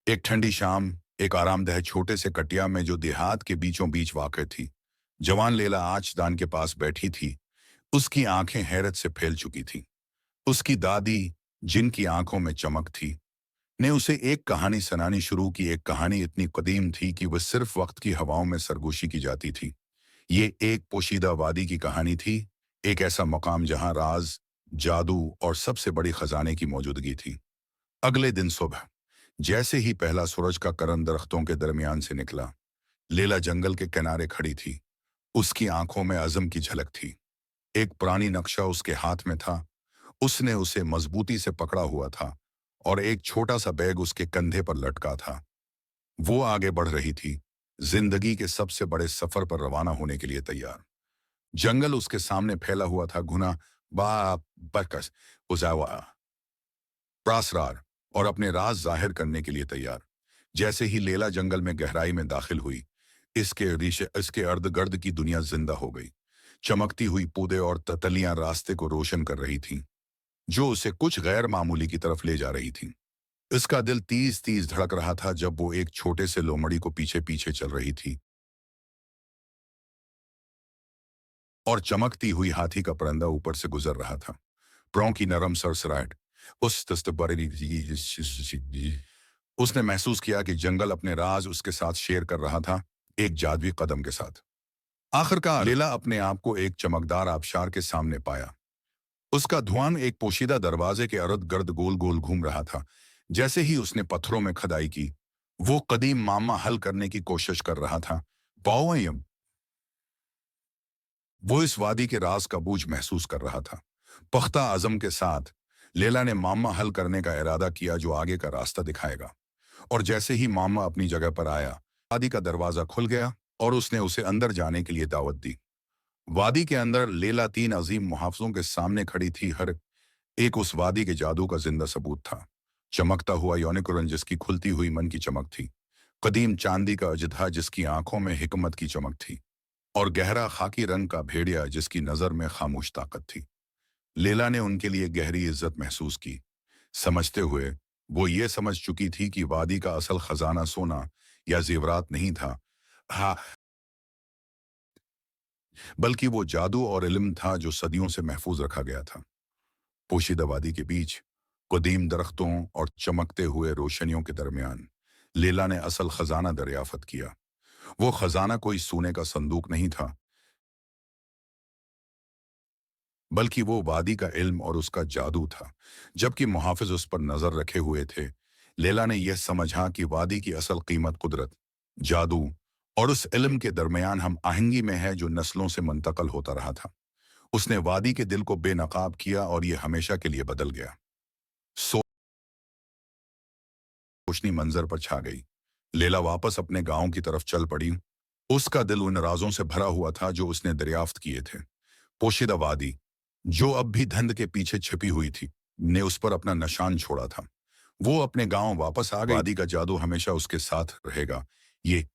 एक ठंडी शाम, एक आरामदेह छोटे से कटिया में जो देहात के बीचों बीच वाक़ थी, जवान लैला आँचदान के पास बैठी थी। उसकी आंखें हैरत से फैल चुकी थीं। उसकी दादी, जिनकी आंखों में चमक थी, ने उसे एक कहानी सुनानी शुरू की। एक कहानी इतनी कदीम थी कि वह सिर्फ वक्त की हवाओं में सरगोशी की जाती थी। ये एक पोशीदा वादी की कहानी थी, एक ऐसा मकाम जहां राज, जादू और सबसे बड़ी खजाने की मौजूदगी थी। अगले दिन सुबह, जैसे ही पहला सूरज का करन दरख्तों के दरमियान से निकला, लैला जंगल के किनारे खड़ी थी। उसकी आंखों में अज़म की झलक थी। एक पुरानी नक्शा उसके हाथ में था। उसने उसे मजबूती से पकड़ा हुआ था और एक छोटा सा बैग उसके कंधे पर लटका था। वो आगे बढ़ रही थी, जिंदगी के सबसे बड़े सफर पर रवाना होने के लिए तैयार। जंगल उसके सामने फैला हुआ था, घुना बा बरकस उजावा प्रासरार और अपने राज जाहिर करने के लिए तैयार। जैसे ही लैला जंगल में गहराई में दाखिल हुई, इसके अर्द गर्द की दुनिया जिंदा हो गई। चमकती हुई पौधे और ततलियां रास्ते को रोशन कर रही थीं, जो उसे कुछ गैर मामूली की तरफ ले जा रही थीं। इसका दिल तीज तीज धड़क रहा था जब वो एक छोटे से लोमड़ी को पीछे पीछे चल रही थी और चमकती हुई हाथी का परिंदा ऊपर से गुजर रहा था। प्रों की नरम सरसराहट, उस उसने महसूस किया कि जंगल अपने राज उसके साथ शेयर कर रहा था, एक जादुई कदम के साथ। आखिरकार लैला अपने आप को एक चमकदार आबशार के सामने पाया। उसका धुआं एक पोशीदा दरवाजे के इर्द गिर्द गोल गोल घूम रहा था। जैसे ही उसने पत्थरों में खुदाई की, वो कदीम मामा हल करने की कोशिश कर रहा था। पाओयम वो इस वादी के राज का बूझ महसूस कर रहा था। पुख्ता अज़म के साथ लैला ने मामा हल करने का इरादा किया, जो आगे का रास्ता दिखाएगा। और जैसे ही मामा अपनी जगह पर आया, वादी का दरवाजा खुल गया और उसने उसे अंदर जाने के लिए दावत दी। वादी के अंदर लैला तीन अजीम मुहाफ़िज़ों के सामने खड़ी थी। हर एक उस वादी के जादू का जिंदा सबूत था। चमकता हुआ यूनिकॉर्न जिसकी खुलती हुई मन की चमक थी, कदीम चांदी का अजधा जिसकी आंखों में हिकमत की चमक थी, और गहरा खाकी रंग का भेड़िया जिसकी नजर में खामोश ताकत थी। लैला ने उनके लिए गहरी इज्जत महसूस की, समझते हुए वो ये समझ चुकी थी कि वादी का असल खजाना सोना या जेवरात नहीं था, हाँ, बल्कि वो जादू और इल्म था जो सदियों से महफूज रखा गया था। पोशीदा वादी के बीच, कदीम दरख्तों और चमकते हुए रोशनियों के दरमियान, लैला ने असल खजाना दरियाफ्त किया। वो खजाना कोई सोने का संदूक नहीं था, बल्कि वो वादी का इल्म और उसका जादू था। जबकि मुहाफिज उस पर नजर रखे हुए थे, लैला ने यह समझा कि वादी की असल कीमत कुदरत, जादू और उस इल्म के दरमियान हम आहंगी में है, जो नस्लों से मुंतकल होता रहा था। उसने वादी के दिल को बेनकाब किया और यह हमेशा के लिए बदल गया। रोशनी मंजर पर छा गई। लैला वापस अपने गांव की तरफ चल पड़ी। उसका दिल उन राजों से भरा हुआ था जो उसने दरियाफ्त किए थे। पोशीदा वादी, जो अब भी धुंध के पीछे छिपी हुई थी, ने उस पर अपना निशान छोड़ा था। वो अपने गांव वापस आ गई। वादी का जादू हमेशा उसके साथ रहेगा। ये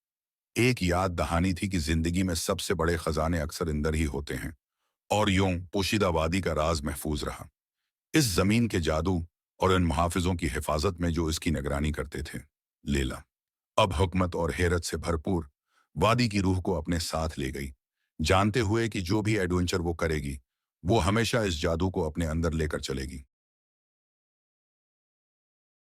एक याद दहानी थी कि जिंदगी में सबसे बड़े खजाने अक्सर अंदर ही होते हैं। और यूं पोशीदा वादी का राज महफूज रहा, इस जमीन के जादू और इन मुहाफिजों की हिफाजत में जो इसकी निगरानी करते थे। लैला अब हुकमत और हैरत से भरपूर वादी की रूह को अपने साथ ले गई, जानते हुए कि जो भी एडवेंचर वो करेगी, वो हमेशा इस जादू को अपने अंदर लेकर चलेगी।